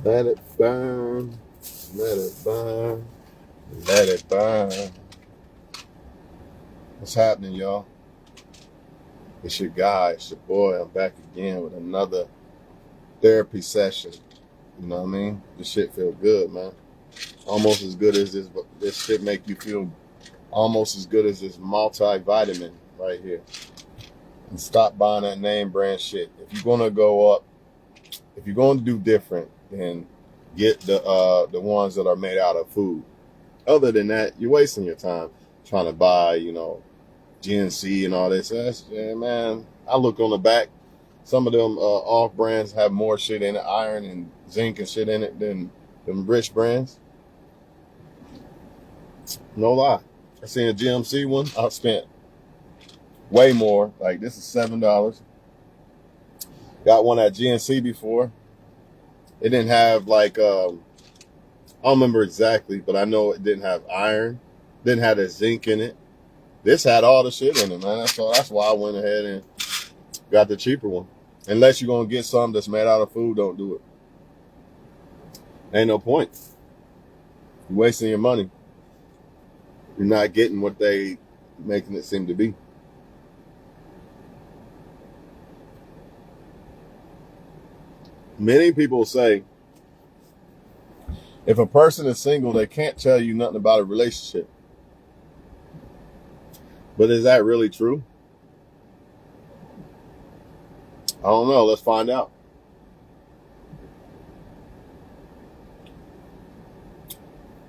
Let it burn, let it burn, let it burn. What's happening, y'all? It's your guy, it's your boy. I'm back again with another therapy session. You know what I mean? This shit feel good, man. Almost as good as this, but this shit make you feel almost as good as this multivitamin right here. And stop buying that name brand shit. If you're gonna go up, if you're going to do different, then get the ones that are made out of food. Other than that, you're wasting your time trying to buy, GNC and all this. Yeah, man. I look on the back. Some of them off brands have more shit in it, iron and zinc and shit in it than rich brands. No lie. I seen a GMC one. I spent way more. Like this is $7. Got one at GNC before. It didn't have like I don't remember exactly, but I know it didn't have iron, didn't have the zinc in it. This had all the shit in it, man. That's why I went ahead and got the cheaper one. Unless you're gonna get something that's made out of food, don't do it. Ain't no point. You're wasting your money. You're not getting what they making it seem to be. Many people say if a person is single, they can't tell you nothing about a relationship. But is that really true? I don't know. Let's find out.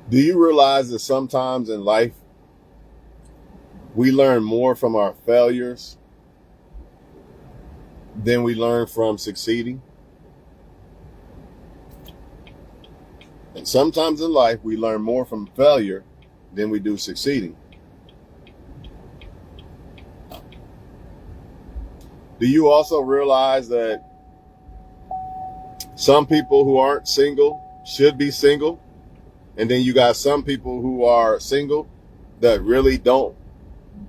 Do you realize that sometimes in life, we learn more from our failures than we learn from succeeding? And sometimes in life, we learn more from failure than we do succeeding. Do you also realize that some people who aren't single should be single? And then you got some people who are single that really don't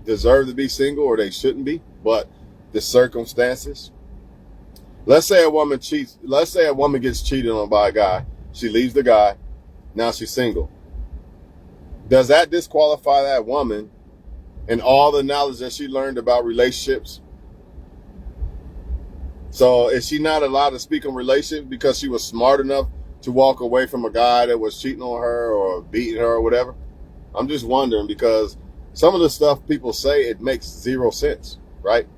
deserve to be single, or they shouldn't be, but the circumstances. Let's say a woman cheats. Let's say a woman gets cheated on by a guy. She leaves the guy. Now she's single. Does that disqualify that woman and all the knowledge that she learned about relationships? So is she not allowed to speak on relationships because she was smart enough to walk away from a guy that was cheating on her or beating her or whatever? I'm just wondering, because some of the stuff people say, it makes zero sense, right?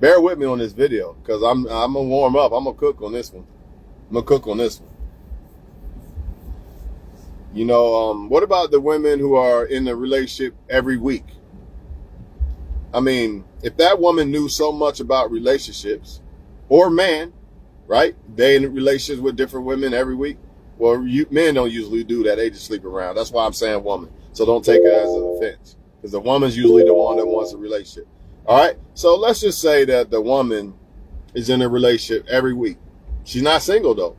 Bear with me on this video, because I'm gonna warm up. I'm gonna cook on this one. What about the women who are in a relationship every week? I mean, if that woman knew so much about relationships, or man, right? They in relationships with different women every week. Well, men don't usually do that. They just sleep around. That's why I'm saying woman. So don't take it as an offense, because the woman's usually the one that wants a relationship. All right. So let's just say that the woman is in a relationship every week. She's not single though.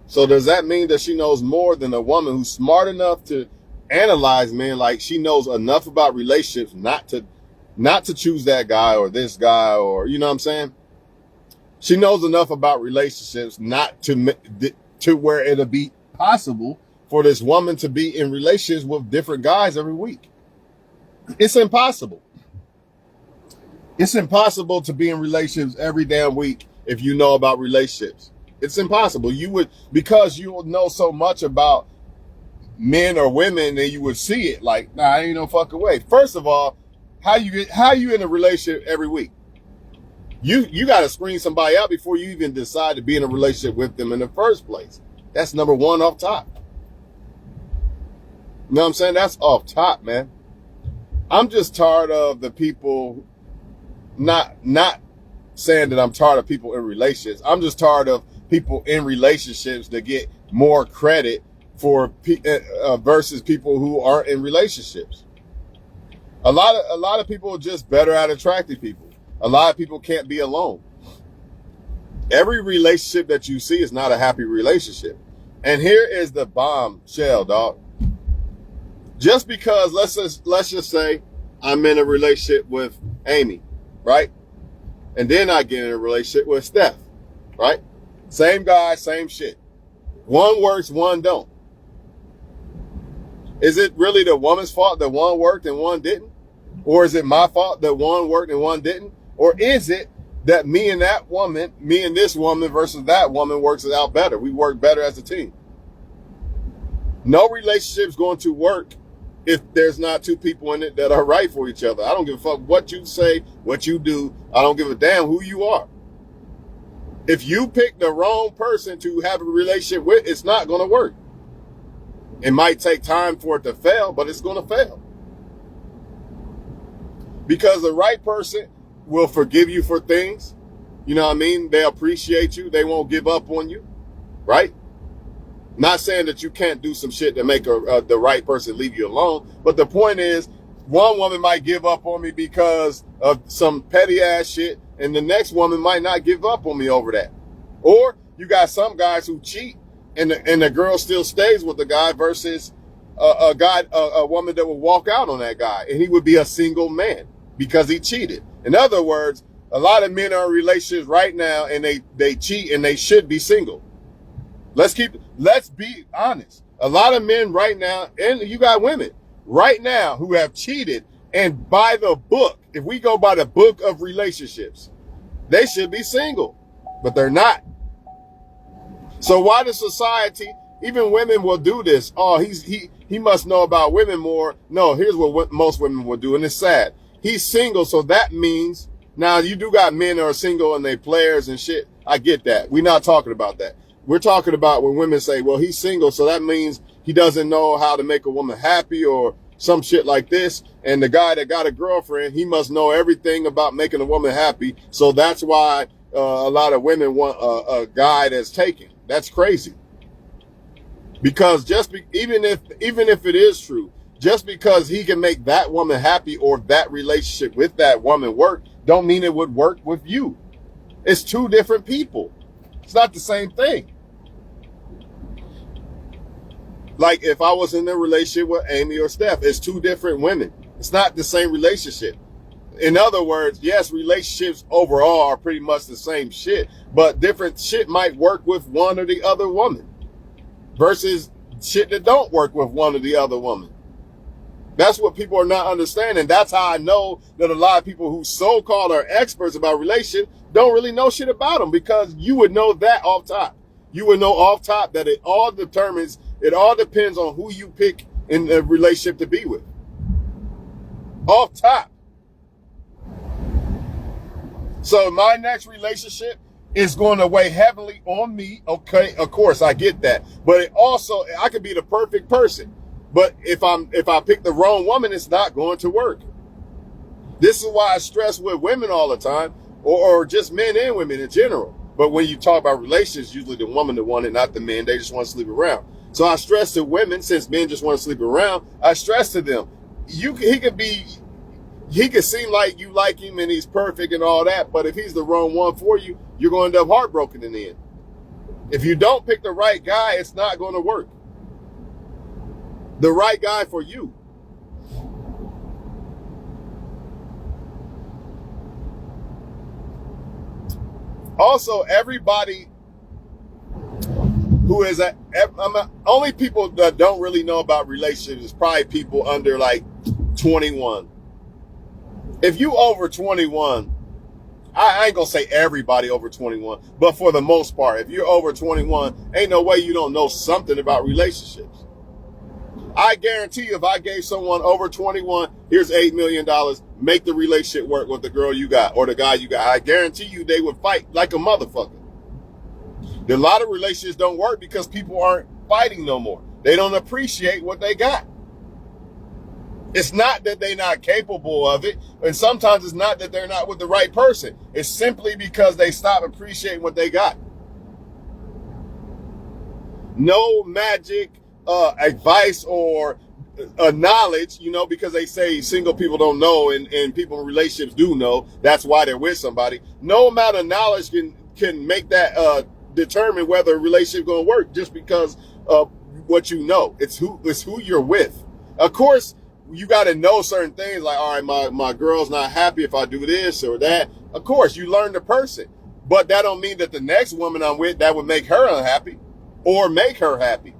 So does that mean that she knows more than a woman who's smart enough to analyze men? Like she knows enough about relationships not to choose that guy or this guy, or you know what I'm saying? She knows enough about relationships not to where it'll be possible for this woman to be in relationships with different guys every week. It's impossible. It's impossible to be in relationships every damn week if you know about relationships. It's impossible. Because you will know so much about men or women, then you would see it like, nah, ain't no fucking way. First of all, how you in a relationship every week? You got to screen somebody out before you even decide to be in a relationship with them in the first place. That's number one off top. You know what I'm saying? That's off top, man. I'm just tired of the people, not saying that I'm tired of people in relationships. I'm just tired of people in relationships that get more credit for versus people who aren't in relationships. A lot of people are just better at attracting people. A lot of people can't be alone. Every relationship that you see is not a happy relationship. And here is the bombshell, dog. Just because let's just say I'm in a relationship with Amy, right? And then I get in a relationship with Steph, right? Same guy, same shit. One works, one don't. Is it really the woman's fault that one worked and one didn't? Or is it my fault that one worked and one didn't? Or is it that me and this woman versus that woman works it out better? We work better as a team. No relationship is going to work if there's not two people in it that are right for each other. I don't give a fuck what you say, what you do. I don't give a damn who you are. If you pick the wrong person to have a relationship with, it's not going to work. It might take time for it to fail, but it's going to fail. Because the right person will forgive you for things. You know what I mean? They appreciate you. They won't give up on you. Right? Not saying that you can't do some shit to make the right person leave you alone. But the point is, one woman might give up on me because of some petty ass shit, and the next woman might not give up on me over that. Or you got some guys who cheat, and the girl still stays with the guy versus a woman that will walk out on that guy, and he would be a single man because he cheated. In other words, a lot of men are in relationships right now, and they cheat, and they should be single. Let's be honest. A lot of men right now, and you got women right now who have cheated, and by the book, if we go by the book of relationships, they should be single, but they're not. So why does society, even women will do this? Oh, he must know about women more. No, here's what most women will do, and it's sad. He's single, so that means, now you do got men that are single and they players and shit. I get that. We're not talking about that. We're talking about when women say, well, he's single, so that means he doesn't know how to make a woman happy or some shit like this. And the guy that got a girlfriend, he must know everything about making a woman happy. So that's why a lot of women want a guy that's taken. That's crazy. Because even if it is true, just because he can make that woman happy or that relationship with that woman work, don't mean it would work with you. It's two different people. It's not the same thing. Like if I was in a relationship with Amy or Steph, it's two different women. It's not the same relationship. In other words, yes, relationships overall are pretty much the same shit, but different shit might work with one or the other woman versus shit that don't work with one or the other woman. That's what people are not understanding. That's how I know that a lot of people who so-called are experts about relationships don't really know shit about them, because you would know that off top. You would know off top that it all depends on who you pick in the relationship to be with. Off top. So my next relationship is going to weigh heavily on me. Okay, of course, I get that. But it also, I could be the perfect person. But if I pick the wrong woman, it's not going to work. This is why I stress with women all the time, or just men and women in general. But when you talk about relationships, usually the woman that want it, not the men. They just want to sleep around. So I stress to women, since men just want to sleep around, I stress to them, he could seem like you like him and he's perfect and all that, but if he's the wrong one for you, you're going to end up heartbroken in the end. If you don't pick the right guy, it's not going to work. The right guy for you. Also, everybody who is only people that don't really know about relationships is probably people under like 21. If you over 21, I ain't gonna say everybody over 21, but for the most part, if you're over 21, ain't no way you don't know something about relationships. I guarantee you, if I gave someone over 21, here's $8 million, make the relationship work with the girl you got or the guy you got, I guarantee you they would fight like a motherfucker. A lot of relationships don't work because people aren't fighting no more. They don't appreciate what they got. It's not that they're not capable of it, and sometimes it's not that they're not with the right person. It's simply because they stop appreciating what they got. No magic advice or knowledge, because they say single people don't know and people in relationships do know. That's why they're with somebody. No amount of knowledge can make that determine whether a relationship is going to work just because of what you know. It's who you're with. Of course, you got to know certain things like, all right, my girl's not happy if I do this or that. Of course, you learn the person. But that don't mean that the next woman I'm with, that would make her unhappy. or make her happy.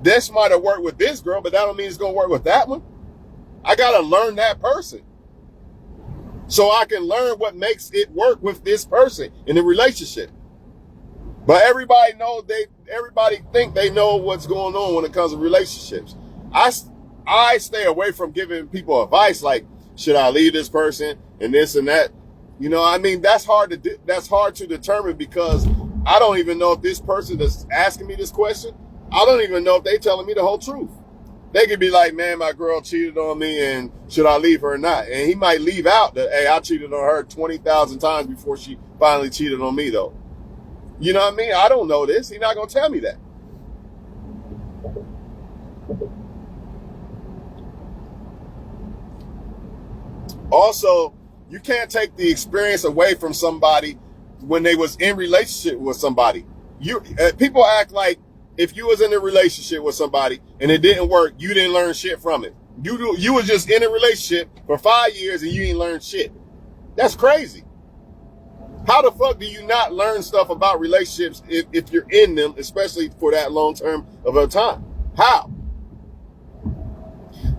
This might have worked with this girl, but that don't mean it's going to work with that one. I got to learn that person so I can learn what makes it work with this person in the relationship. But everybody think they know what's going on when it comes to relationships. I stay away from giving people advice like, should I leave this person and this and that? You know, I mean, that's hard to determine because I don't even know if this person that's asking me this question, I don't even know if they telling me the whole truth. They could be like, man, my girl cheated on me and should I leave her or not? And he might leave out that, hey, I cheated on her 20,000 times before she finally cheated on me though. You know what I mean? I don't know this. He's not going to tell me that. Also, you can't take the experience away from somebody when they was in relationship with somebody. People act like if you was in a relationship with somebody and it didn't work, you didn't learn shit from it. You was just in a relationship for 5 years and you didn't learn shit. That's crazy. How the fuck do you not learn stuff about relationships if you're in them, especially for that long term of a time? How?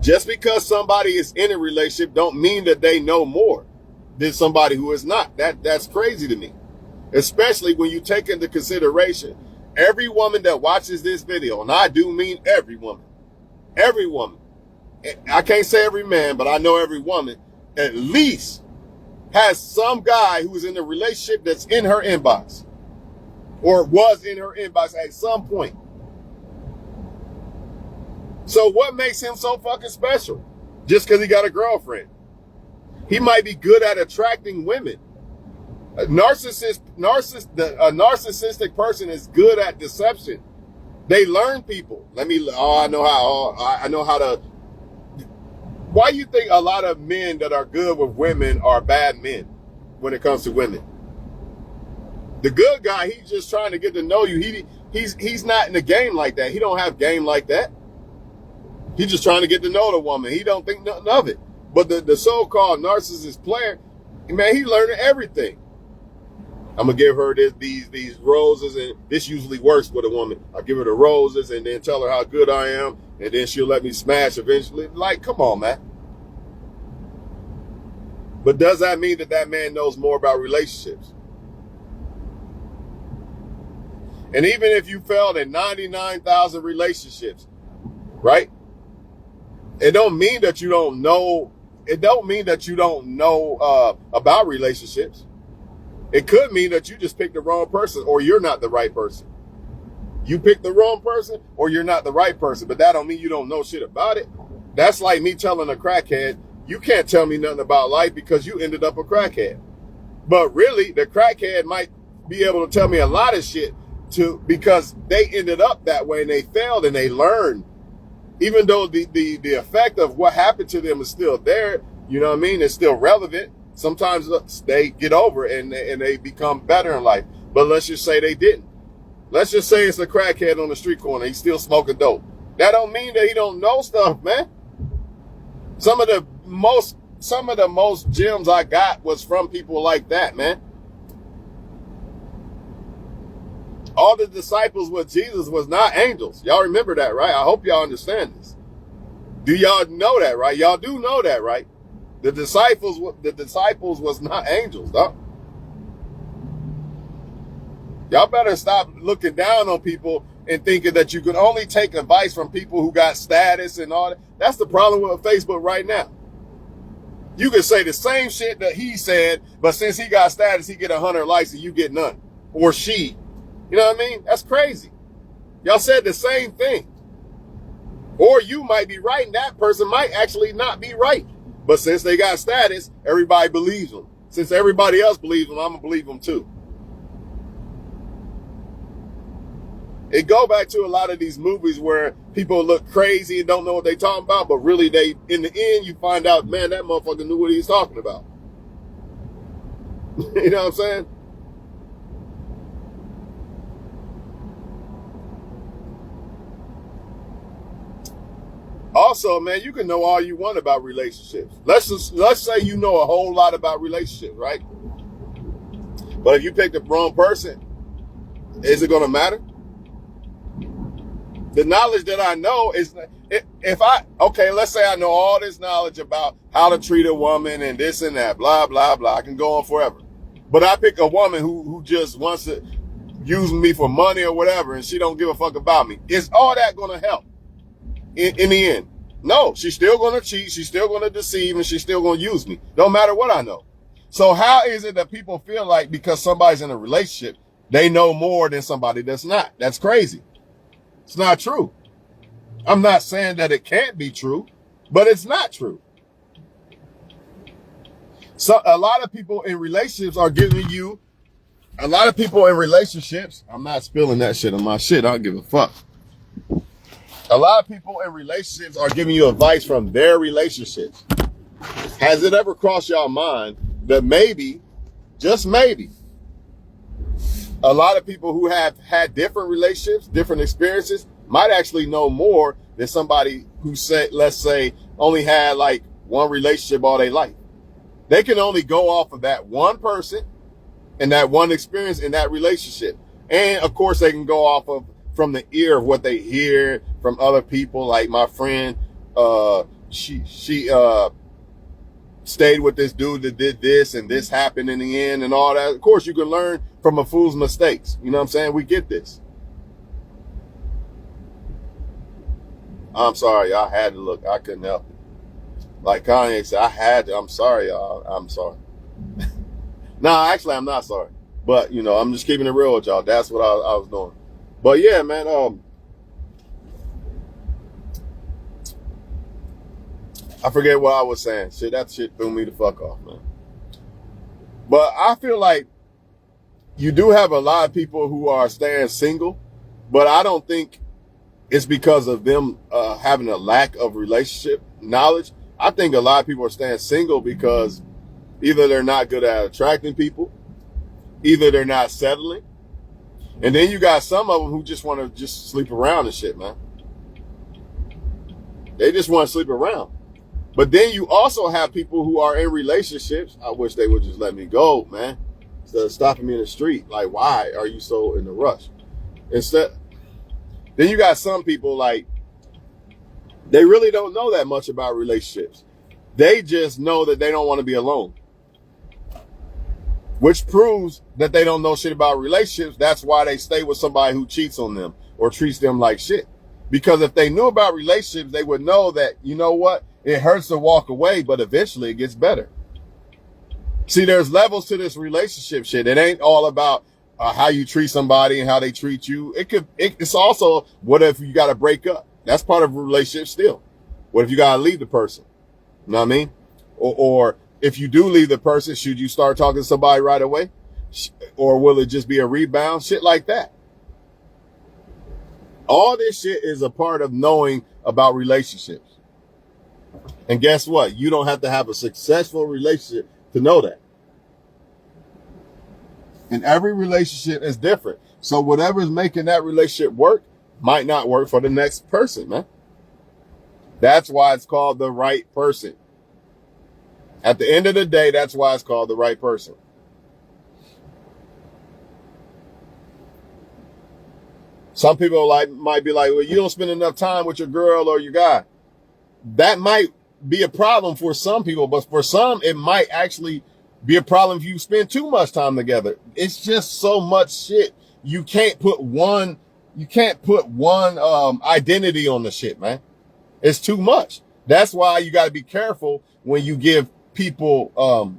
Just because somebody is in a relationship don't mean that they know more than somebody who is not. That's crazy to me. Especially when you take into consideration every woman that watches this video, and I do mean every woman. I can't say every man, but I know every woman at least has some guy who's in a relationship that's in her inbox or was in her inbox at some point. So what makes him so fucking special? Just because he got a girlfriend. He might be good at attracting women. A narcissistic person is good at deception. They learn people. I know how to. Why do you think a lot of men that are good with women are bad men when it comes to women? The good guy, he's just trying to get to know you. He's not in the game like that. He don't have game like that. He's just trying to get to know the woman. He don't think nothing of it. But the so-called narcissist player, man, he learning everything. I'm going to give her these roses, and this usually works with a woman. I'll give her the roses and then tell her how good I am, and then she'll let me smash eventually. Like, come on, man. But does that mean that man knows more about relationships? And even if you failed in 99,000 relationships, right? It don't mean that you don't know. It don't mean that you don't know about relationships. It could mean that you just picked the wrong person or you're not the right person. You picked the wrong person or you're not the right person, but that don't mean you don't know shit about it. That's like me telling a crackhead, you can't tell me nothing about life because you ended up a crackhead. But really, the crackhead might be able to tell me a lot of shit because they ended up that way and they failed and they learned. Even though the effect of what happened to them is still there, you know what I mean? It's still relevant. Sometimes they get over it and they become better in life. But let's just say they didn't. Let's just say it's a crackhead on the street corner. He's still smoking dope. That don't mean that he don't know stuff, man. Some of the most gems I got was from people like that, man. All the disciples with Jesus was not angels. Y'all remember that, right? I hope y'all understand this. Do y'all know that, right? Y'all do know that, right? The disciples was not angels, dog. Y'all better stop looking down on people and thinking that you can only take advice from people who got status and all that. That's the problem with Facebook right now. You can say the same shit that he said, but since he got status, he get 100 likes and you get none. Or she. You know what I mean? That's crazy. Y'all said the same thing. Or you might be right and that person might actually not be right. But since they got status, everybody believes them. Since everybody else believes them, I'm going to believe them too. It go back to a lot of these movies where people look crazy and don't know what they talking about, but really in the end, you find out, man, that motherfucker knew what he was talking about. You know what I'm saying? Also, man, you can know all you want about relationships. Let's say you know a whole lot about relationships, right? But if you pick the wrong person, is it going to matter? The knowledge that I know is, okay, let's say I know all this knowledge about how to treat a woman and this and that, blah, blah, blah. I can go on forever. But I pick a woman who just wants to use me for money or whatever, and she don't give a fuck about me. Is all that going to help in the end? No, she's still going to cheat. She's still going to deceive, and she's still going to use me. No matter what I know. So how is it that people feel like because somebody's in a relationship, they know more than somebody that's not? That's crazy. It's not true. I'm not saying that it can't be true, but it's not true. So a lot of people in relationships are giving you, I'm not spilling that shit on my shit. I don't give a fuck. A lot of people in relationships are giving you advice from their relationships. Has it ever crossed your mind that maybe, just maybe, a lot of people who have had different relationships, different experiences, might actually know more than somebody who said, let's say, only had like one relationship all their life. They can only go off of that one person and that one experience in that relationship. And of course they can go off of from the ear of what they hear from other people. Like my friend, she stayed with this dude that did this and this happened in the end and all that. Of course you can learn from a fool's mistakes. You know what I'm saying? We get this. I'm sorry, I had to look. I couldn't help it. Like Kanye said, I had to. I'm sorry, y'all. I'm sorry. No, actually, I'm not sorry. But, you know, I'm just keeping it real with y'all. That's what I was doing. But, yeah, man, I forget what I was saying. Shit, that shit threw me the fuck off, man. But I feel like you do have a lot of people who are staying single, but I don't think it's because of them having a lack of relationship knowledge. I think a lot of people are staying single because either they're not good at attracting people, either they're not settling, and then you got some of them who just want to just sleep around and shit, man. They just want to sleep around. But then you also have people who are in relationships. I wish they would just let me go, man, instead of stopping me in the street. Like, why are you so in a rush? Then you got some people like, they really don't know that much about relationships. They just know that they don't want to be alone, which proves that they don't know shit about relationships. That's why they stay with somebody who cheats on them or treats them like shit. Because if they knew about relationships, they would know that, you know what? It hurts to walk away, but eventually it gets better. See, there's levels to this relationship shit. It ain't all about how you treat somebody and how they treat you. It's also, what if you got to break up? That's part of a relationship still. What if you got to leave the person? You know what I mean? Or if you do leave the person, should you start talking to somebody right away? Or will it just be a rebound? Shit like that. All this shit is a part of knowing about relationships. And guess what? You don't have to have a successful relationship to know that. And every relationship is different. So whatever's making that relationship work might not work for the next person, man. That's why it's called the right person. At the end of the day, that's why it's called the right person. Some people might be like, well, you don't spend enough time with your girl or your guy. That might be a problem for some people, but for some, it might actually be a problem if you spend too much time together. It's just so much shit. You can't put one identity on the shit, man. It's too much. That's why you got to be careful when you give people,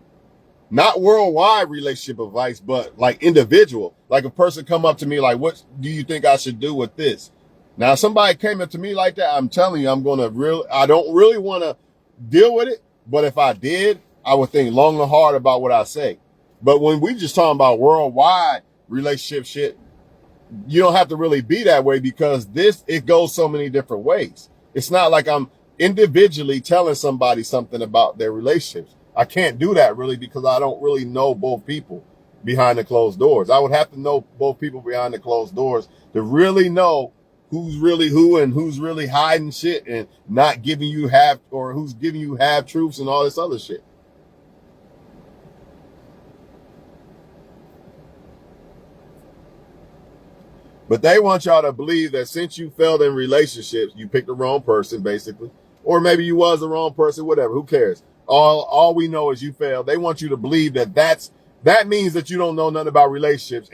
not worldwide relationship advice, but like individual. Like a person come up to me like, what do you think I should do with this? Now, if somebody came up to me like that, I'm telling you, I don't really want to deal with it. But if I did, I would think long and hard about what I say. But when we just talking about worldwide relationship shit, you don't have to really be that way because it goes so many different ways. It's not like I'm individually telling somebody something about their relationships. I can't do that really because I don't really know both people behind the closed doors. I would have to know both people behind the closed doors to really know who's really who and who's really hiding shit and not giving you who's giving you half truths and all this other shit. But they want y'all to believe that since you failed in relationships, you picked the wrong person, basically. Or maybe you was the wrong person, whatever. Who cares? All we know is you failed. They want you to believe that means that you don't know nothing about relationships.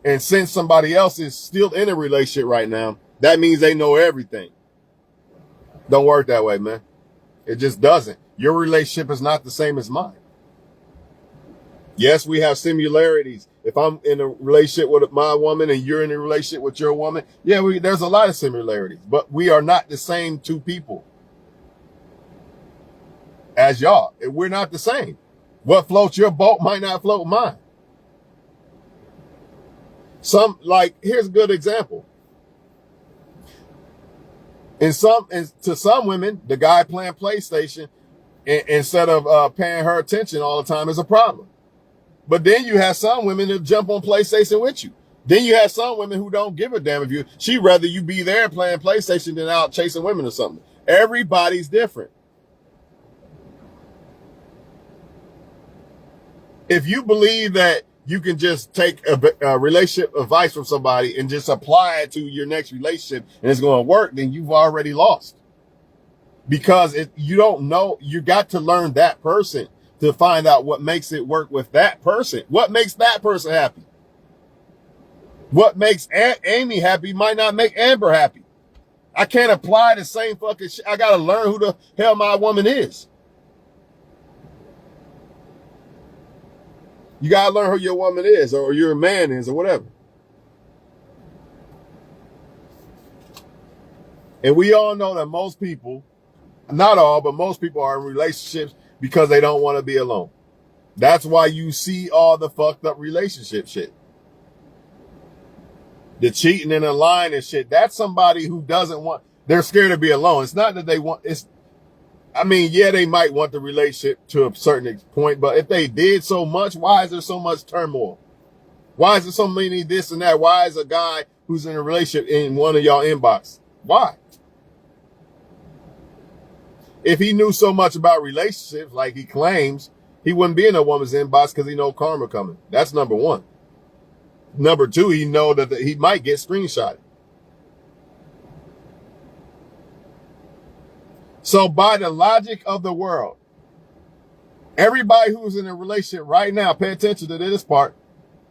And since somebody else is still in a relationship right now, that means they know everything. Don't work that way, man. It just doesn't. Your relationship is not the same as mine. Yes, we have similarities. If I'm in a relationship with my woman and you're in a relationship with your woman, yeah, there's a lot of similarities, but we are not the same two people as y'all. We're not the same. What floats your boat might not float mine. Here's a good example. To some women, the guy playing PlayStation instead of paying her attention all the time is a problem. But then you have some women that jump on PlayStation with you. Then you have some women who don't give a damn if she'd rather you be there playing PlayStation than out chasing women or something. Everybody's different. If you believe that you can just take a relationship advice from somebody and just apply it to your next relationship and it's going to work, then you've already lost. Because you don't know, you got to learn that person to find out what makes it work with that person. What makes that person happy? What makes Amy happy might not make Amber happy. I can't apply the same fucking shit. I got to learn who the hell my woman is. You got to learn who your woman is or your man is or whatever. And we all know that most people, not all, but most people are in relationships because they don't want to be alone. That's why you see all the fucked up relationship shit. The cheating and the lying and shit. That's somebody who doesn't want, they're scared to be alone. It's not that they want, yeah, they might want the relationship to a certain point, but if they did so much, why is there so much turmoil? Why is there so many this and that? Why is a guy who's in a relationship in one of y'all inbox? Why? If he knew so much about relationships like he claims, he wouldn't be in a woman's inbox because he know karma coming. That's number one. Number two, he know that he might get screenshotted. So by the logic of the world, everybody who's in a relationship right now, pay attention to this part.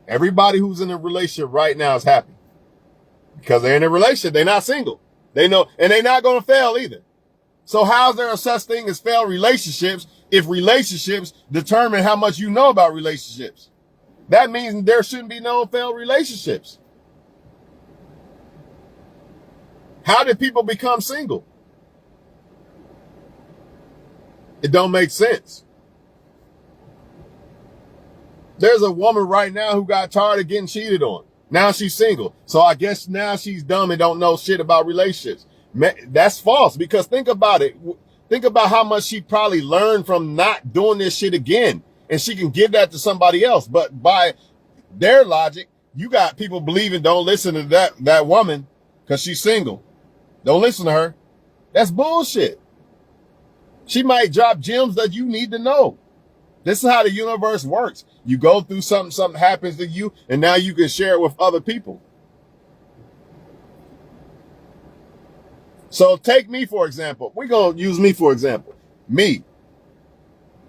Everybody who's in a relationship right now is happy because they're in a relationship. They're not single. They know, and they're not going to fail either. So how's there a such thing as failed relationships if relationships determine how much you know about relationships? That means there shouldn't be no failed relationships. How did people become single? It don't make sense. There's a woman right now who got tired of getting cheated on. Now she's single. So I guess now she's dumb and don't know shit about relationships. That's false because think about it. Think about how much she probably learned from not doing this shit again. And she can give that to somebody else. But by their logic, you got people believing don't listen to that woman because she's single. Don't listen to her. That's bullshit. She might drop gems that you need to know. This is how the universe works. You go through something happens to you, and now you can share it with other people. So take me, for example. We're going to use me, for example. Me,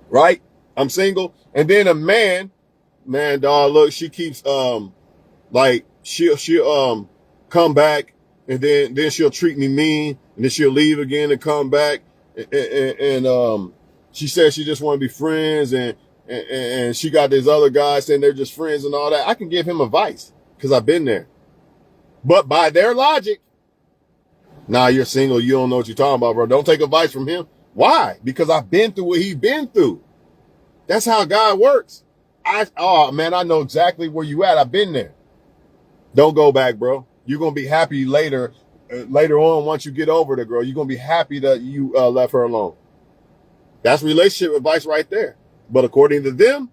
right? I'm single. And then a man, dog, look, she keeps, she'll come back and then she'll treat me mean and then she'll leave again and come back. And she says she just want to be friends and she got this other guy saying they're just friends and all that. I can give him advice because I've been there. But by their logic, nah, you're single. You don't know what you're talking about, bro. Don't take advice from him. Why? Because I've been through what he's been through. That's how God works. I know exactly where you at. I've been there. Don't go back, bro. You're going to be happy later on once you get over the girl. You're going to be happy that you left her alone. That's relationship advice right there. But according to them,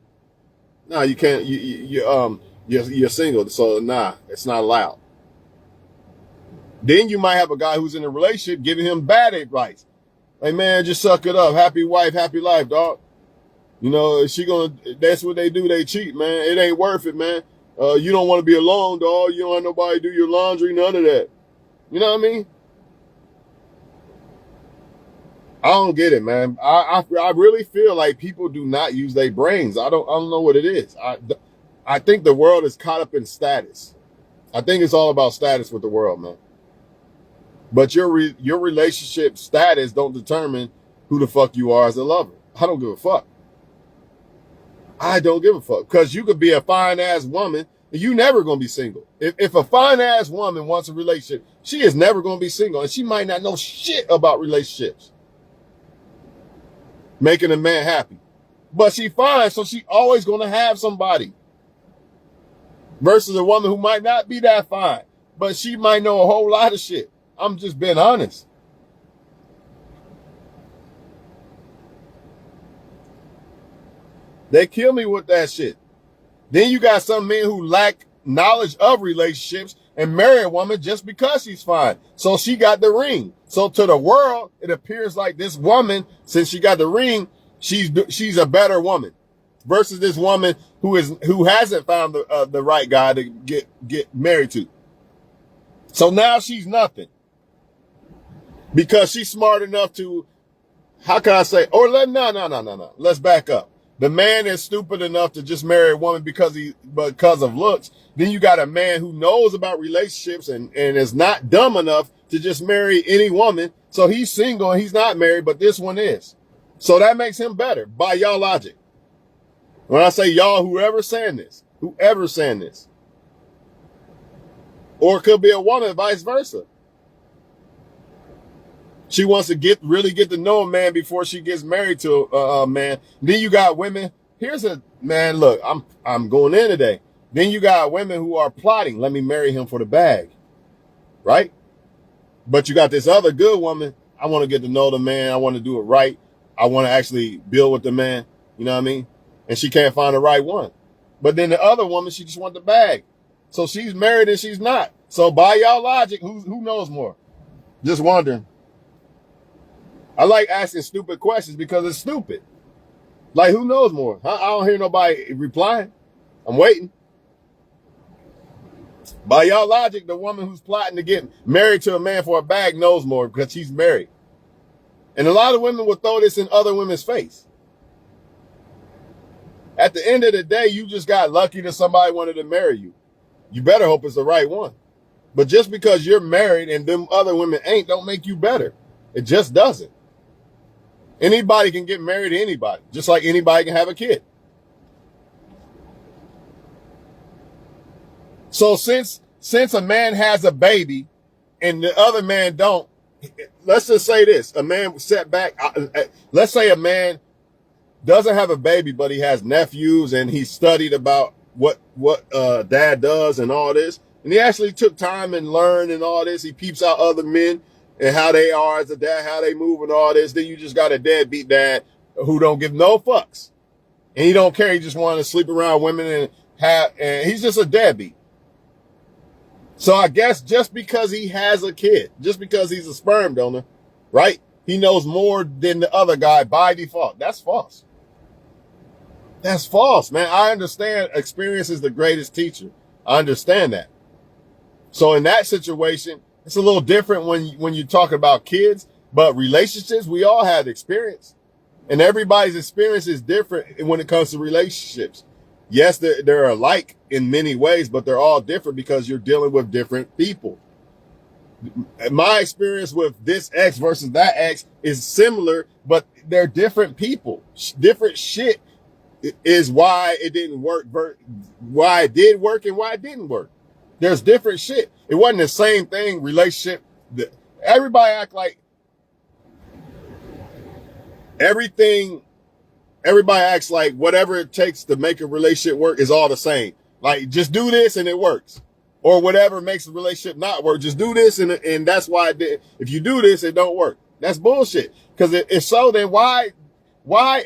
no, you can't. You're single, so nah, it's not allowed. Then you might have a guy who's in a relationship giving him bad advice. Like, man, just suck it up. Happy wife, happy life, dog. You know, that's what they do. They cheat, man. It ain't worth it, man. You don't want to be alone, dog. You don't want nobody do your laundry, none of that. You know what I mean? I don't get it, man. I really feel like people do not use their brains. I don't know what it is. I think the world is caught up in status. I think it's all about status with the world, man. But your relationship status don't determine who the fuck you are as a lover. I don't give a fuck. I don't give a fuck. Because you could be a fine ass woman and you never gonna be single. If a fine ass woman wants a relationship, she is never gonna be single. And she might not know shit about relationships. Making a man happy. But she fine, so she always gonna have somebody. Versus a woman who might not be that fine, but she might know a whole lot of shit. I'm just being honest. They kill me with that shit. Then you got some men who lack knowledge of relationships and marry a woman just because she's fine. So she got the ring. So to the world, it appears like this woman, since she got the ring, she's a better woman versus this woman who hasn't found the right guy to get married to. So now she's nothing because she's smart enough to, how can I say, or no. Let's back up. The man is stupid enough to just marry a woman because of looks. Then you got a man who knows about relationships and is not dumb enough to just marry any woman. So he's single and he's not married, but this one is. So that makes him better by y'all logic. When I say y'all, whoever's saying this. Or it could be a woman, vice versa. She wants to really get to know a man before she gets married to a man. Then you got women. Here's a man. Look, I'm going in today. Then you got women who are plotting. Let me marry him for the bag, right? But you got this other good woman. I want to get to know the man. I want to do it right. I want to actually build with the man. You know what I mean? And she can't find the right one. But then the other woman, she just wants the bag. So she's married and she's not. So by y'all logic, who knows more? Just wondering. I like asking stupid questions because it's stupid. Like, who knows more? I don't hear nobody replying. I'm waiting. By y'all logic, the woman who's plotting to get married to a man for a bag knows more because she's married. And a lot of women will throw this in other women's face. At the end of the day, you just got lucky that somebody wanted to marry you. You better hope it's the right one. But just because you're married and them other women ain't, don't make you better. It just doesn't. Anybody can get married to anybody, just like anybody can have a kid. So since a man has a baby and the other man don't, let's just say this, a man set back, let's say a man doesn't have a baby, but he has nephews and he studied about what dad does and all this. And he actually took time and learned and all this. He peeps out other men and how they are as a dad, how they move and all this. Then you just got a deadbeat dad who don't give no fucks. And he don't care. He just wants to sleep around women and he's just a deadbeat. So I guess just because he has a kid, just because he's a sperm donor, right? He knows more than the other guy by default. That's false. That's false, man. I understand experience is the greatest teacher. I understand that. So in that situation, it's a little different when you talk about kids, but relationships, we all have experience. And everybody's experience is different when it comes to relationships. Yes, they're alike in many ways, but they're all different because you're dealing with different people. My experience with this ex versus that ex is similar, but they're different people. Different shit is why it didn't work, why it did work and why it didn't work. There's different shit. It wasn't the same thing, relationship. Everybody act like everybody acts like whatever it takes to make a relationship work is all the same. Like, just do this and it works. Or whatever makes the relationship not work. Just do this and that's why it did. If you do this, it don't work. That's bullshit. Because if so, then why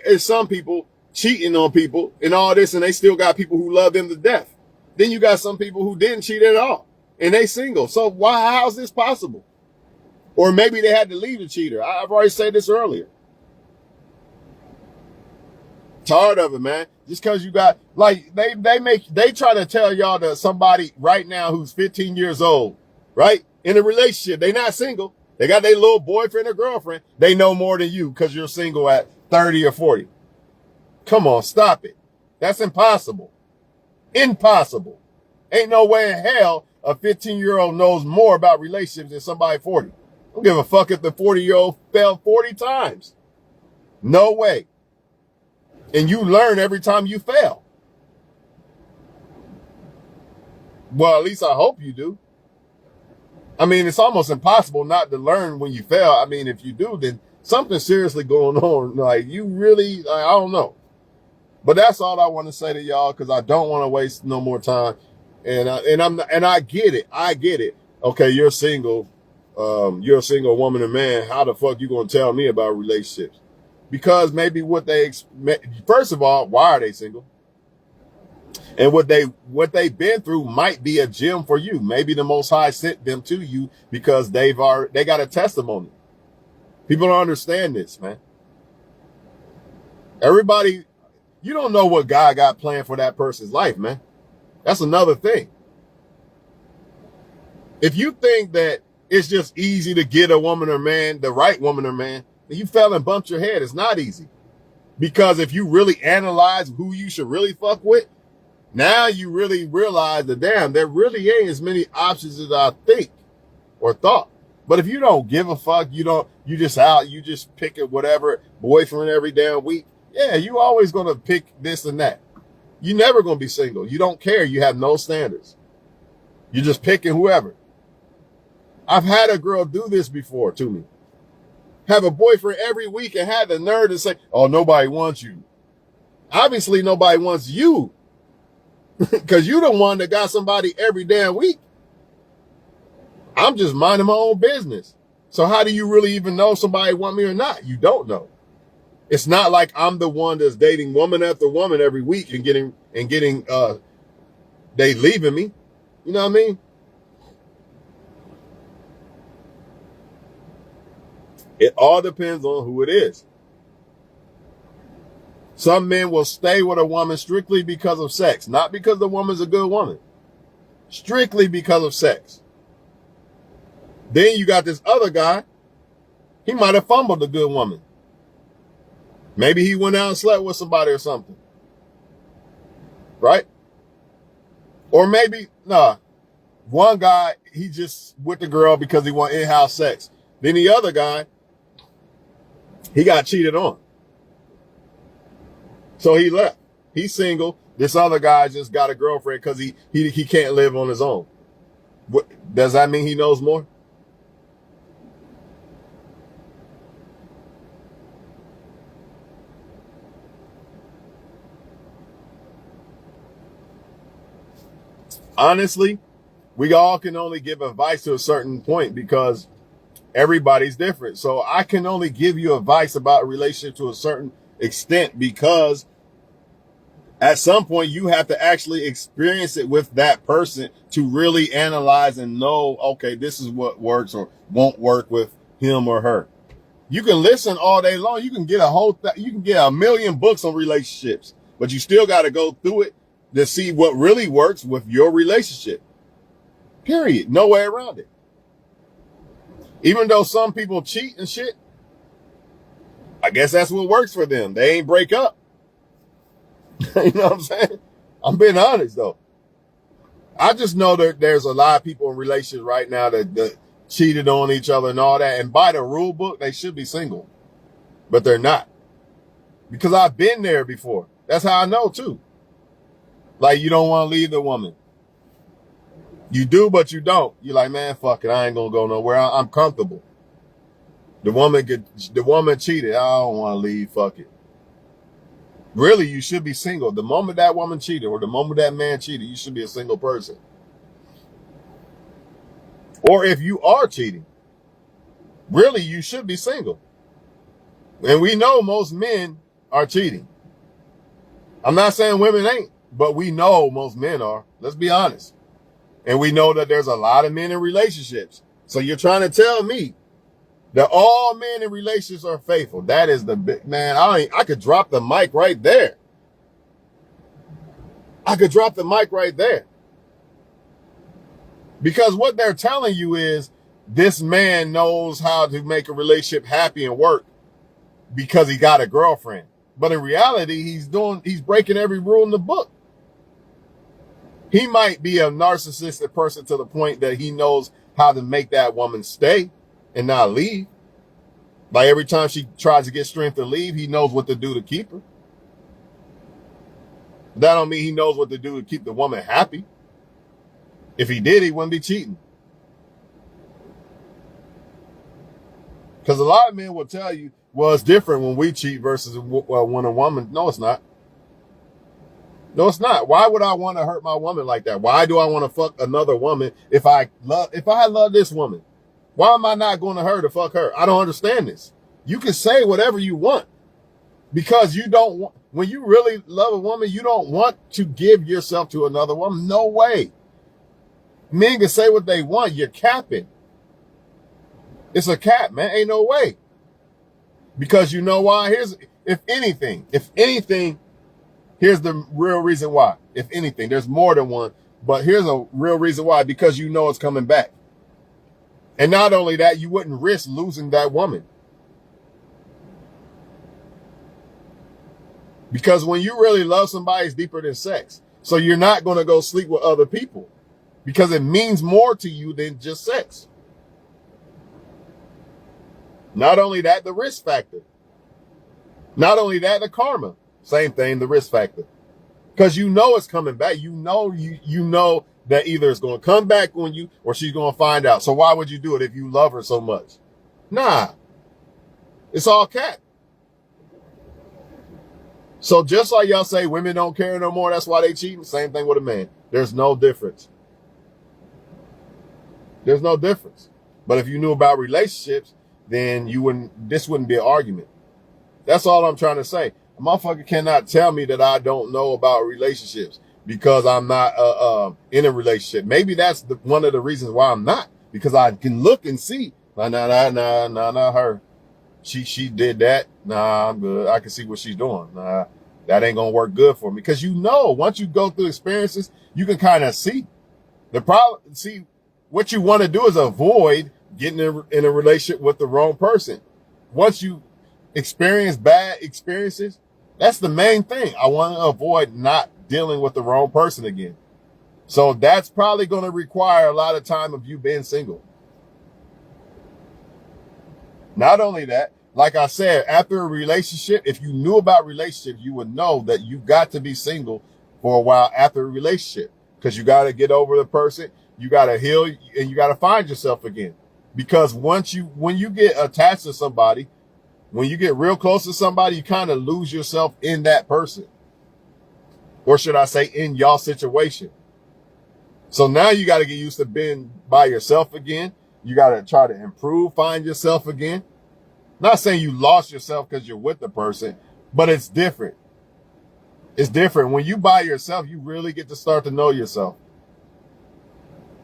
is some people cheating on people and all this and they still got people who love them to death? Then you got some people who didn't cheat at all and they single. So how is this possible? Or maybe they had to leave the cheater. I've already said this earlier. Tired of it, man. Just cause you got, like, they try to tell y'all that somebody right now who's 15 years old, right? In a relationship, they not single. They got their little boyfriend or girlfriend. They know more than you because you're single at 30 or 40. Come on, stop it. That's impossible. Impossible. Ain't no way in hell a 15-year-old knows more about relationships than somebody 40. Don't give a fuck if the 40-year-old fell 40 times. No way. And you learn every time you fail. Well, at least I hope you do. I mean, it's almost impossible not to learn when you fail. I mean, if you do, then something's seriously going on. Like, you really, I don't know. But that's all I want to say to y'all, because I don't want to waste no more time. And I get it. I get it. Okay, you're single. You're a single woman or man. How the fuck you gonna tell me about relationships? Because maybe first of all, why are they single? And what they've been through might be a gem for you. Maybe the Most High sent them to you because they got a testimony. People don't understand this, man. Everybody, you don't know what God got planned for that person's life, man. That's another thing. If you think that it's just easy to get a woman or man, the right woman or man, then you fell and bumped your head. It's not easy. Because if you really analyze who you should really fuck with, now you really realize that, damn, there really ain't as many options as I think or thought. But if you don't give a fuck, you just pick it, whatever, boyfriend every damn week. Yeah, you always going to pick this and that. You never going to be single. You don't care. You have no standards. You're just picking whoever. I've had a girl do this before to me. Have a boyfriend every week and had the nerve to say, oh, nobody wants you. Obviously, nobody wants you. Because you're the one that got somebody every damn week. I'm just minding my own business. So how do you really even know somebody want me or not? You don't know. It's not like I'm the one that's dating woman after woman every week and getting they leaving me. You know what I mean? It all depends on who it is. Some men will stay with a woman strictly because of sex, not because the woman's a good woman. Strictly because of sex. Then you got this other guy. He might have fumbled a good woman. Maybe he went out and slept with somebody or something. Right? Or maybe, one guy, he just with the girl because he want in-house sex. Then the other guy, he got cheated on. So he left. He's single. This other guy just got a girlfriend because he can't live on his own. Does that mean he knows more? Honestly, we all can only give advice to a certain point because everybody's different. So I can only give you advice about a relationship to a certain extent because at some point you have to actually experience it with that person to really analyze and know, okay, this is what works or won't work with him or her. You can listen all day long. You can get you can get a million books on relationships, but you still got to go through it to see what really works with your relationship. Period. No way around it. Even though some people cheat and shit, I guess that's what works for them. They ain't break up. You know what I'm saying? I'm being honest though. I just know that there's a lot of people in relationships right now that cheated on each other and all that. And by the rule book, they should be single, but they're not. Because I've been there before. That's how I know too. Like, you don't want to leave the woman. You do, but you don't. You're like, man, fuck it. I ain't going to go nowhere. I'm comfortable. The woman cheated. I don't want to leave. Fuck it. Really, you should be single. The moment that woman cheated or the moment that man cheated, you should be a single person. Or if you are cheating, really, you should be single. And we know most men are cheating. I'm not saying women ain't. But we know most men are. Let's be honest. And we know that there's a lot of men in relationships. So you're trying to tell me That all men in relationships are faithful. That is the big man. I could drop the mic right there. I could drop the mic right there. Because what they're telling you is this man knows how to make a relationship happy and work because he got a girlfriend. But in reality, he's breaking every rule in the book. He might be a narcissistic person to the point that he knows how to make that woman stay and not leave. Like every time she tries to get strength to leave, he knows what to do to keep her. That don't mean he knows what to do to keep the woman happy. If he did, he wouldn't be cheating. Because a lot of men will tell you, well, it's different when we cheat versus when a woman. No, it's not. No, it's not. Why would I want to hurt my woman like that? Why do I want to fuck another woman if I love this woman? Why am I not going to her to fuck her? I don't understand this. You can say whatever you want because you don't want, when you really love a woman, you don't want to give yourself to another woman. No way. Men can say what they want. You're capping. It's a cap, man. Ain't no way. Because you know why? If anything, here's the real reason why. If anything, there's more than one, but here's a real reason why. Because you know it's coming back. And not only that, you wouldn't risk losing that woman. Because when you really love somebody, it's deeper than sex. So you're not going to go sleep with other people because it means more to you than just sex. Not only that, the risk factor. Not only that, the karma. Same thing, the risk factor. Because you know it's coming back. You know that either it's going to come back on you or she's going to find out. So why would you do it if you love her so much? Nah. It's all cat. So just like y'all say women don't care no more, that's why they cheating. Same thing with a man. There's no difference. There's no difference. But if you knew about relationships, then this wouldn't be an argument. That's all I'm trying to say. A motherfucker cannot tell me that I don't know about relationships because I'm not in a relationship. Maybe that's one of the reasons why I'm not, because I can look and see. Nah, not her. She did that. Nah, I'm good. I can see what she's doing. Nah, that ain't gonna work good for me. Because once you go through experiences, you can kind of see the problem. See, what you want to do is avoid getting in a relationship with the wrong person. Once you experience bad experiences, that's the main thing. I want to avoid not dealing with the wrong person again. So that's probably going to require a lot of time of you being single. Not only that, like I said, after a relationship, if you knew about relationships, you would know that you got to be single for a while after a relationship because you got to get over the person. You got to heal and you got to find yourself again. Because when you get attached to somebody, when you get real close to somebody, you kind of lose yourself in that person. Or should I say in y'all situation. So now you got to get used to being by yourself again. You got to try to improve, find yourself again. Not saying you lost yourself because you're with the person, but it's different. It's different. When you by yourself, you really get to start to know yourself.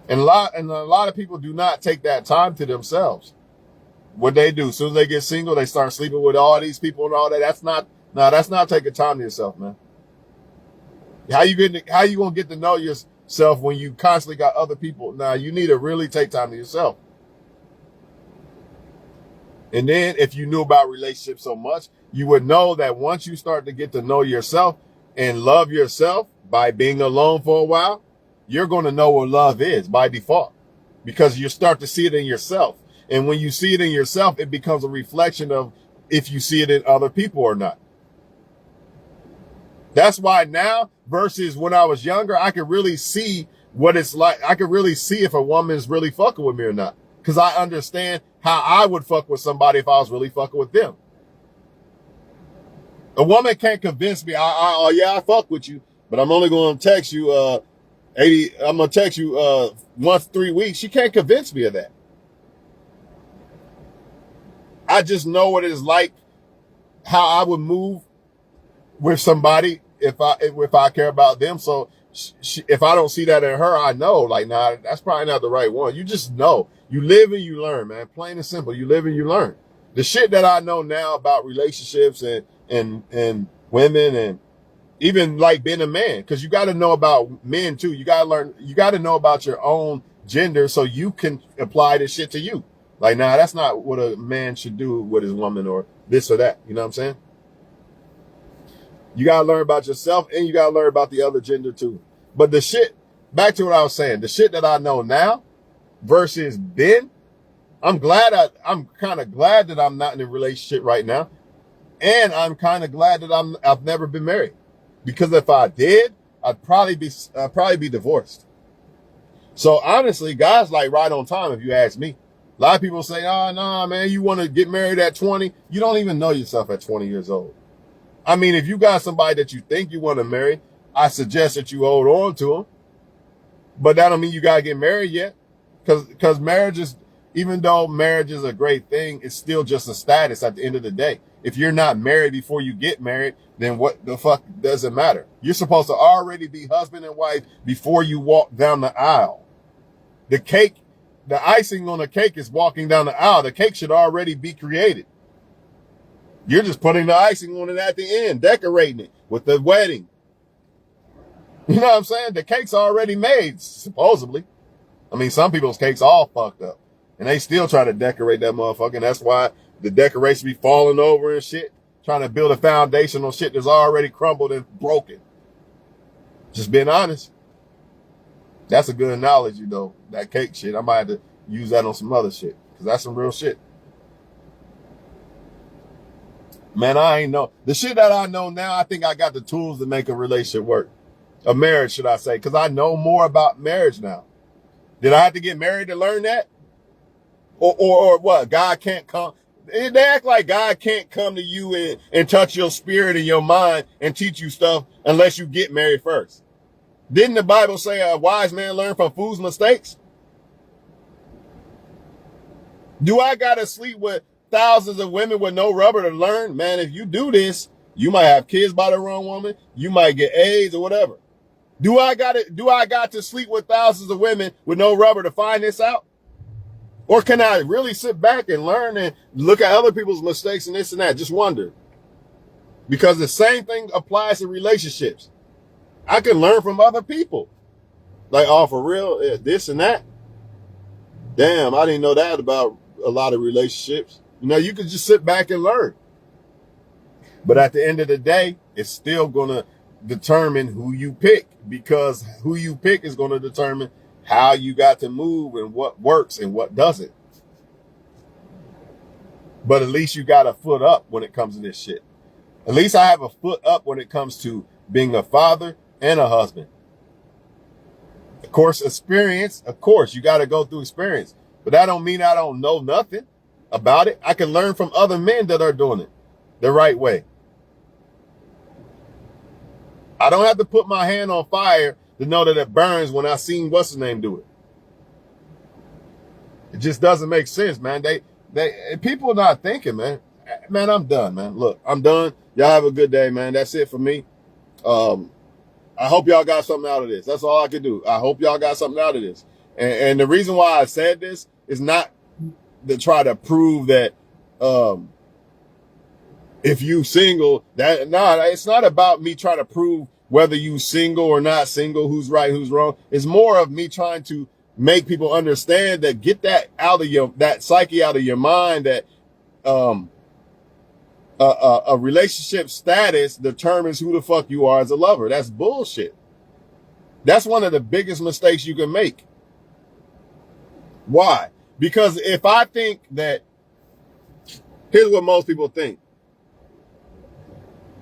And a lot of people do not take that time to themselves. What they do, as soon as they get single, they start sleeping with all these people and all that. That's not taking time to yourself, man. How you gonna get to know yourself when you constantly got other people? Now you need to really take time to yourself. And then if you knew about relationships so much, you would know that once you start to get to know yourself and love yourself by being alone for a while, you're going to know what love is by default because you start to see it in yourself. And when you see it in yourself, it becomes a reflection of if you see it in other people or not. That's why now versus when I was younger, I could really see what it's like. I could really see if a woman's really fucking with me or not. Because I understand how I would fuck with somebody if I was really fucking with them. A woman can't convince me, I fuck with you, but I'm only going to text you, I'm going to text you, once 3 weeks. She can't convince me of that. I just know what it's like, how I would move with somebody if I care about them. So if I don't see that in her, I know, like, nah, that's probably not the right one. You just know. You live and you learn, man. Plain and simple. You live and you learn. The shit that I know now about relationships and women and even like being a man, because you got to know about men too. You got to learn. You got to know about your own gender so you can apply this shit to you. Like, nah, that's not what a man should do with his woman or this or that. You know what I'm saying? You got to learn about yourself and you got to learn about the other gender too. But the shit, back to what I was saying, the shit that I know now versus then, I'm kind of glad that I'm not in a relationship right now. And I'm kind of glad that I've never been married, because if I did, I'd probably be divorced. So honestly, guys, like right on time, if you ask me. A lot of people say, oh, no, man, you want to get married at 20. You don't even know yourself at 20 years old. I mean, if you got somebody that you think you want to marry, I suggest that you hold on to them. But that don't mean you got to get married yet. Because marriage is, even though marriage is a great thing, it's still just a status at the end of the day. If you're not married before you get married, then what the fuck does it matter? You're supposed to already be husband and wife before you walk down the aisle. The icing on the cake is walking down the aisle. The cake should already be created. You're just putting the icing on it at the end, decorating it with the wedding. You know what I'm saying? The cake's already made, supposedly. I mean, some people's cake's all fucked up. And they still try to decorate that motherfucker. And that's why the decoration be falling over and shit. Trying to build a foundation on shit that's already crumbled and broken. Just being honest. That's a good analogy, though. That cake shit. I might have to use that on some other shit. Because that's some real shit. Man, I ain't know. The shit that I know now, I think I got the tools to make a relationship work. A marriage, should I say. Because I know more about marriage now. Did I have to get married to learn that? Or what? God can't come. They act like God can't come to you and touch your spirit and your mind and teach you stuff unless you get married first. Didn't the Bible say a wise man learn from fool's mistakes? Do I got to sleep with thousands of women with no rubber to learn? Man, if you do this, you might have kids by the wrong woman. You might get AIDS or whatever. Do I got to sleep with thousands of women with no rubber to find this out? Or can I really sit back and learn and look at other people's mistakes and this and that? Just wonder. Because the same thing applies to relationships. I can learn from other people. Like, oh, for real, this and that. Damn, I didn't know that about a lot of relationships. You know, you could just sit back and learn. But at the end of the day, it's still going to determine who you pick, because who you pick is going to determine how you got to move and what works and what doesn't. But at least you got a foot up when it comes to this shit. At least I have a foot up when it comes to being a father and a husband. Of course, experience. Of course, you got to go through experience. But that don't mean I don't know nothing about it. I can learn from other men that are doing it the right way. I don't have to put my hand on fire to know that it burns when I seen what's his name do it. It just doesn't make sense, man. People are not thinking, man. Man, I'm done, man. Look, I'm done. Y'all have a good day, man. That's it for me. I hope y'all got something out of this. That's all I can do. I hope y'all got something out of this. And the reason why I said this is not to try to prove that, if you single, it's not about me trying to prove whether you single or not single, who's right, who's wrong. It's more of me trying to make people understand that, get that out of that psyche out of your mind, that, a relationship status determines who the fuck you are as a lover. That's bullshit. That's one of the biggest mistakes you can make. Why? Because if I think that, here's what most people think.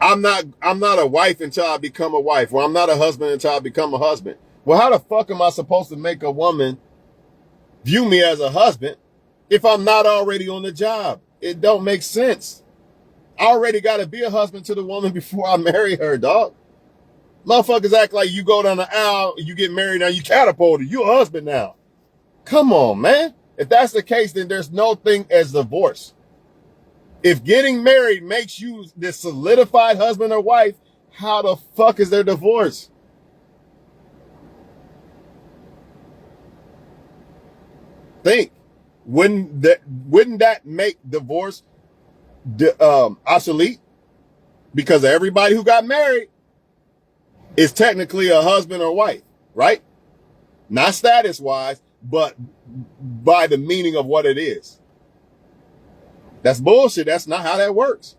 I'm not a wife until I become a wife, or I'm not a husband until I become a husband. Well, how the fuck am I supposed to make a woman view me as a husband if I'm not already on the job? It don't make sense. I already got to be a husband to the woman before I marry her, dog. Motherfuckers act like you go down the aisle, you get married, now you catapulted, you a husband now. Come on, man. If that's the case, then there's no thing as divorce. If getting married makes you this solidified husband or wife, how the fuck is there divorce? think, wouldn't that make divorce obsolete? Because everybody who got married is technically a husband or wife, right? Not status wise, but by the meaning of what it is. That's bullshit. That's not how that works.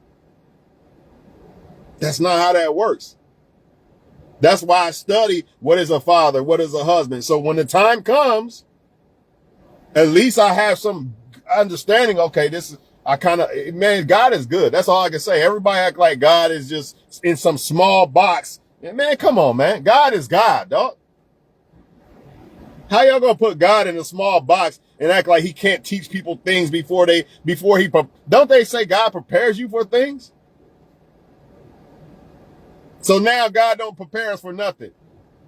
That's not how that works. That's why I study what is a father, what is a husband. So when the time comes, at least I have some understanding. Okay, man, God is good. That's all I can say. Everybody act like God is just in some small box. And man, come on, man. God is God, dog. How y'all gonna put God in a small box and act like he can't teach people things don't they say God prepares you for things? So now God don't prepare us for nothing,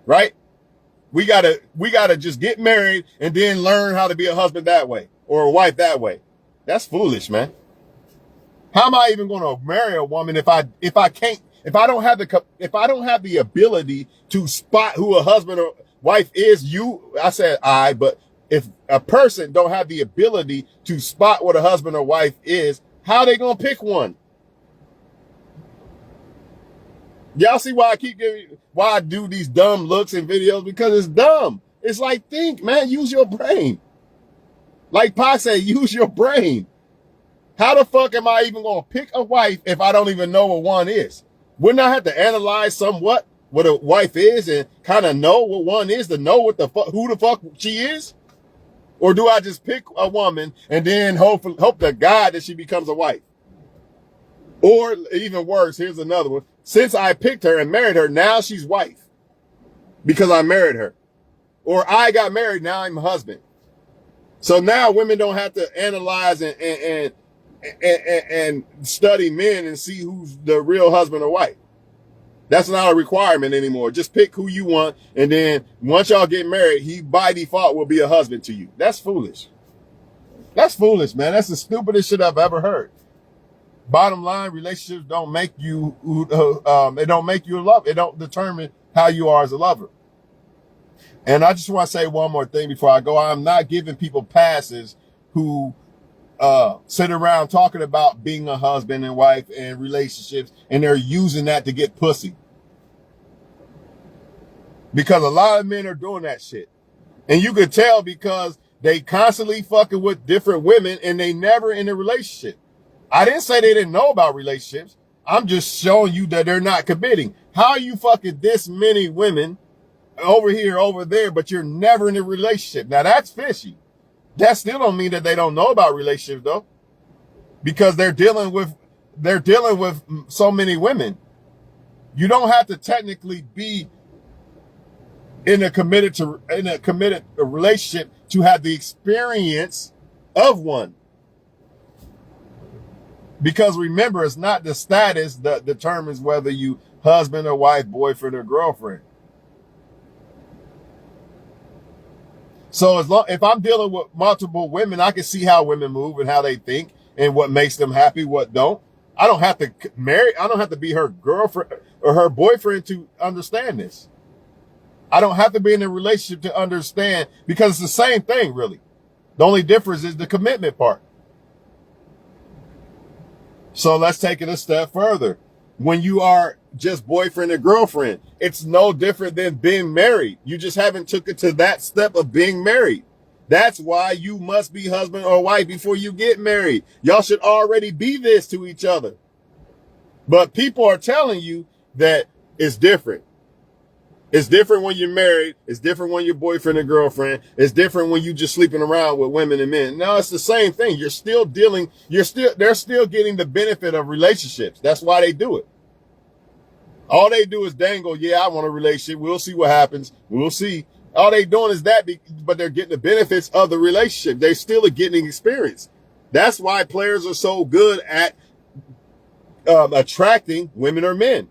right? We gotta just get married and then learn how to be a husband that way or a wife that way. That's foolish, man. How am I even gonna marry a woman if I don't have the ability to spot who a husband or wife is? But if a person don't have the ability to spot what a husband or wife is, how are they gonna pick one? Y'all see why I do these dumb looks in videos? Because it's dumb. It's like, think, man, use your brain. Like Pac said, use your brain. How the fuck am I even going to pick a wife if I don't even know what one is? Wouldn't I have to analyze somewhat what a wife is and kind of know what one is to know who the fuck she is? Or do I just pick a woman and then hope to God that she becomes a wife? Or even worse, here's another one. Since I picked her and married her, now she's wife because I married her. Or I got married, now I'm a husband. So now women don't have to analyze and study men and see who's the real husband or wife. That's not a requirement anymore. Just pick who you want, and then once y'all get married, he by default will be a husband to you. That's foolish. That's foolish, man. That's the stupidest shit I've ever heard. Bottom line, relationships don't make you, it don't make you a lover. It don't determine how you are as a lover. And I just want to say one more thing before I go. I'm not giving people passes who sit around talking about being a husband and wife and relationships, and they're using that to get pussy. Because a lot of men are doing that shit. And you could tell because they constantly fucking with different women and they never in a relationship. I didn't say they didn't know about relationships. I'm just showing you that they're not committing. How are you fucking this many women over here, over there, but you're never in a relationship? Now that's fishy. That still don't mean that they don't know about relationships though. Because they're dealing with so many women. You don't have to technically be in a committed relationship to have the experience of one. Because remember, it's not the status that determines whether you husband or wife, boyfriend or girlfriend. So if I'm dealing with multiple women, I can see how women move and how they think and what makes them happy, what don't. I don't have to be her girlfriend or her boyfriend to understand this. I don't have to be in a relationship to understand, because it's the same thing, really. The only difference is the commitment part. So let's take it a step further. When you are just boyfriend and girlfriend, it's no different than being married. You just haven't took it to that step of being married. That's why you must be husband or wife before you get married. Y'all should already be this to each other. But people are telling you that it's different. It's different when you're married. It's different when you're boyfriend and girlfriend. It's different when you just sleeping around with women and men. No, it's the same thing. They're still getting the benefit of relationships. That's why they do it. All they do is dangle. Yeah, I want a relationship. We'll see what happens. We'll see. All they doing is that, but they're getting the benefits of the relationship. They still are getting experience. That's why players are so good at attracting women or men.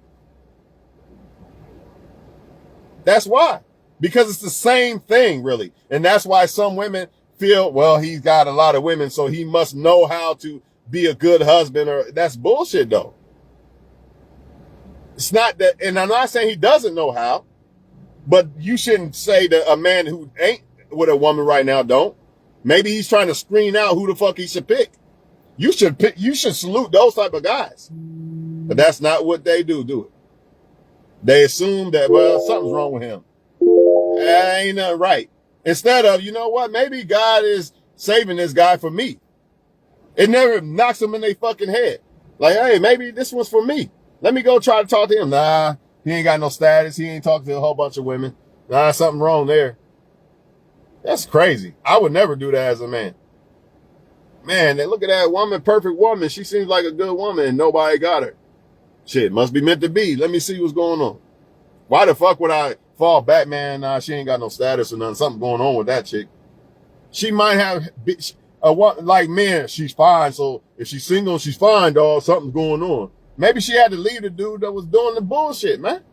That's why. Because it's the same thing, really. And that's why some women feel, well, he's got a lot of women, so he must know how to be a good husband. Or that's bullshit, though. It's not that, and I'm not saying he doesn't know how, but you shouldn't say that a man who ain't with a woman right now don't. Maybe he's trying to screen out who the fuck he should pick. You should salute those type of guys. But that's not what they do it? They assume that, well, something's wrong with him. Ain't nothing right. Instead of, you know what, maybe God is saving this guy for me. It never knocks them in their fucking head. Like, hey, maybe this one's for me. Let me go try to talk to him. Nah, he ain't got no status. He ain't talking to a whole bunch of women. Nah, something wrong there. That's crazy. I would never do that as a man. Man, look at that woman, perfect woman. She seems like a good woman and nobody got her. Shit, must be meant to be. Let me see what's going on. Why the fuck would I fall back, man? Nah, she ain't got no status or nothing. Something going on with that chick. She might have, like, man, she's fine. So if she's single, she's fine, dog. Something's going on. Maybe she had to leave the dude that was doing the bullshit, man.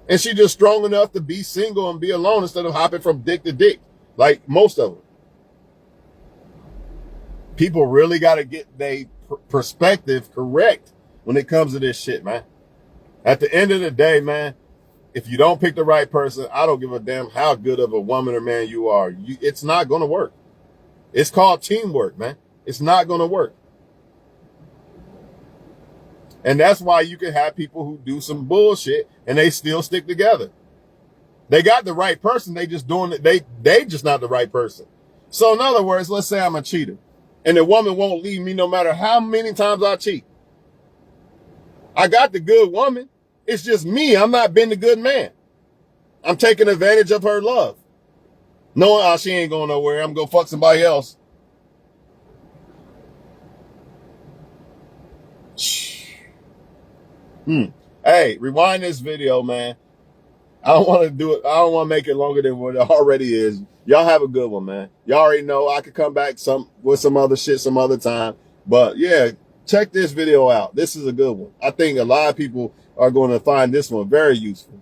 And she just strong enough to be single and be alone instead of hopping from dick to dick, like most of them. People really got to get their perspective correct when it comes to this shit, man. At the end of the day, man, if you don't pick the right person, I don't give a damn how good of a woman or man you are. It's not going to work. It's called teamwork, man. It's not going to work. And that's why you can have people who do some bullshit and they still stick together. They got the right person. They just doing it. They just not the right person. So in other words, let's say I'm a cheater and the woman won't leave me no matter how many times I cheat. I got the good woman. It's just me. I'm not being the good man. I'm taking advantage of her love. Knowing, oh, she ain't going nowhere. I'm going to fuck somebody else. Hey, rewind this video, man. I don't want to do it. I don't want to make it longer than what it already is. Y'all have a good one, man. Y'all already know I could come back with some other shit some other time. But yeah, check this video out. This is a good one. I think a lot of people are going to find this one very useful.